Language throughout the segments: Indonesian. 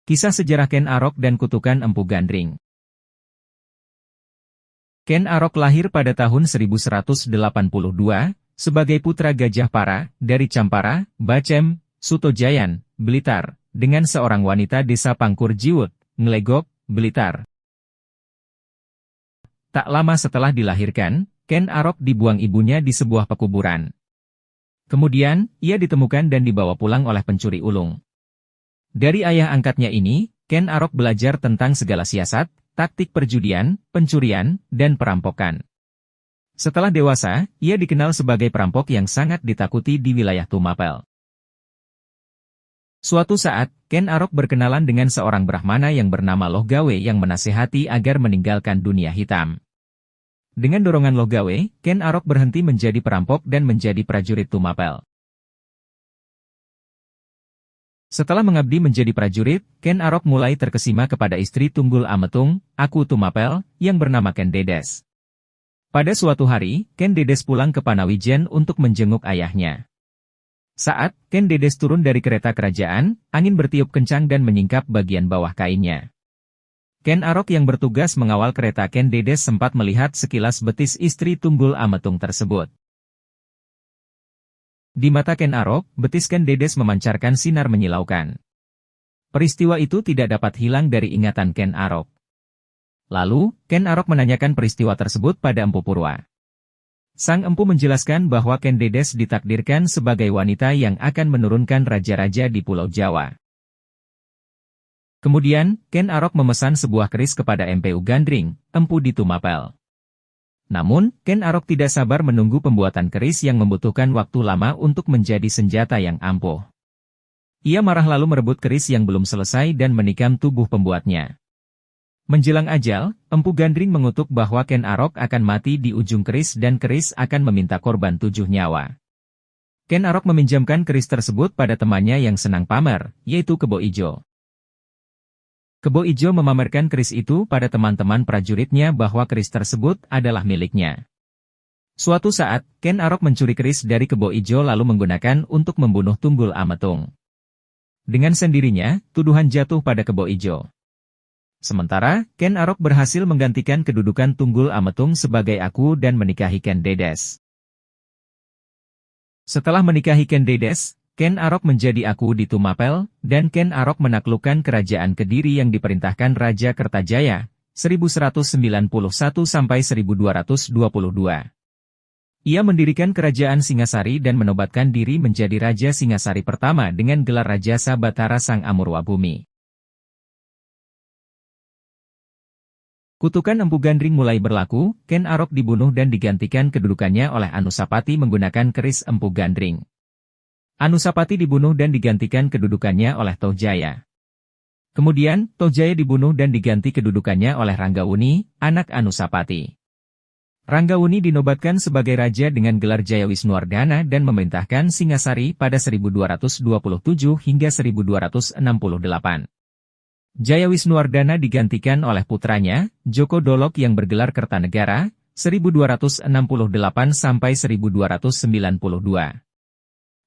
Kisah sejarah Ken Arok dan kutukan Empu Gandring. Ken Arok lahir pada tahun 1182, sebagai putra Gajah Para, dari Campara, Bacem, Sutojayan, Blitar, dengan seorang wanita desa Pangkur Jiwut, Nglegok, Blitar. Tak lama setelah dilahirkan, Ken Arok dibuang ibunya di sebuah pekuburan. Kemudian, ia ditemukan dan dibawa pulang oleh pencuri ulung. Dari ayah angkatnya ini, Ken Arok belajar tentang segala siasat, taktik perjudian, pencurian, dan perampokan. Setelah dewasa, ia dikenal sebagai perampok yang sangat ditakuti di wilayah Tumapel. Suatu saat, Ken Arok berkenalan dengan seorang Brahmana yang bernama Loh Gawe yang menasihati agar meninggalkan dunia hitam. Dengan dorongan Loh Gawe, Ken Arok berhenti menjadi perampok dan menjadi prajurit Tumapel. Setelah mengabdi menjadi prajurit, Ken Arok mulai terkesima kepada istri Tunggul Ametung, Aku Tumapel, yang bernama Ken Dedes. Pada suatu hari, Ken Dedes pulang ke Panawijen untuk menjenguk ayahnya. Saat Ken Dedes turun dari kereta kerajaan, angin bertiup kencang dan menyingkap bagian bawah kainnya. Ken Arok yang bertugas mengawal kereta Ken Dedes sempat melihat sekilas betis istri Tunggul Ametung tersebut. Di mata Ken Arok, betis Ken Dedes memancarkan sinar menyilaukan. Peristiwa itu tidak dapat hilang dari ingatan Ken Arok. Lalu, Ken Arok menanyakan peristiwa tersebut pada Empu Purwa. Sang empu menjelaskan bahwa Ken Dedes ditakdirkan sebagai wanita yang akan menurunkan raja-raja di Pulau Jawa. Kemudian, Ken Arok memesan sebuah keris kepada Empu Gandring, empu di Tumapel. Namun, Ken Arok tidak sabar menunggu pembuatan keris yang membutuhkan waktu lama untuk menjadi senjata yang ampuh. Ia marah lalu merebut keris yang belum selesai dan menikam tubuh pembuatnya. Menjelang ajal, Empu Gandring mengutuk bahwa Ken Arok akan mati di ujung keris dan keris akan meminta korban 7 nyawa. Ken Arok meminjamkan keris tersebut pada temannya yang senang pamer, yaitu Kebo Ijo. Kebo Ijo memamerkan keris itu pada teman-teman prajuritnya bahwa keris tersebut adalah miliknya. Suatu saat, Ken Arok mencuri keris dari Kebo Ijo lalu menggunakan untuk membunuh Tunggul Ametung. Dengan sendirinya, tuduhan jatuh pada Kebo Ijo. Sementara, Ken Arok berhasil menggantikan kedudukan Tunggul Ametung sebagai aku dan menikahi Ken Dedes. Setelah menikahi Ken Dedes, Ken Arok menjadi aku di Tumapel, dan Ken Arok menaklukkan kerajaan Kediri yang diperintahkan Raja Kertajaya, 1191–1222. Ia mendirikan kerajaan Singasari dan menobatkan diri menjadi Raja Singasari pertama dengan gelar Raja Sabatara Sang Amurwabumi. Kutukan Empu Gandring mulai berlaku, Ken Arok dibunuh dan digantikan kedudukannya oleh Anusapati menggunakan keris Empu Gandring. Anusapati dibunuh dan digantikan kedudukannya oleh Tohjaya. Kemudian, Tohjaya dibunuh dan diganti kedudukannya oleh Ranggawuni, anak Anusapati. Ranggawuni dinobatkan sebagai raja dengan gelar Jayawisnuwardana dan memerintahkan Singasari pada 1227 hingga 1268. Jayawisnuwardana digantikan oleh putranya, Joko Dolok yang bergelar Kertanegara, 1268 sampai 1292.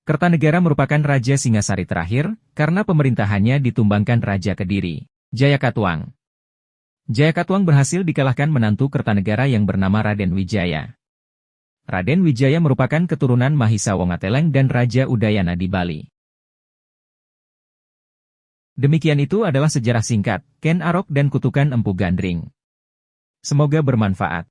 Kertanegara merupakan Raja Singasari terakhir, karena pemerintahannya ditumbangkan Raja Kediri, Jayakatwang. Jayakatwang berhasil dikalahkan menantu Kertanegara yang bernama Raden Wijaya. Raden Wijaya merupakan keturunan Mahisa Wongateleng dan Raja Udayana di Bali. Demikian itu adalah sejarah singkat, Ken Arok dan kutukan Empu Gandring. Semoga bermanfaat.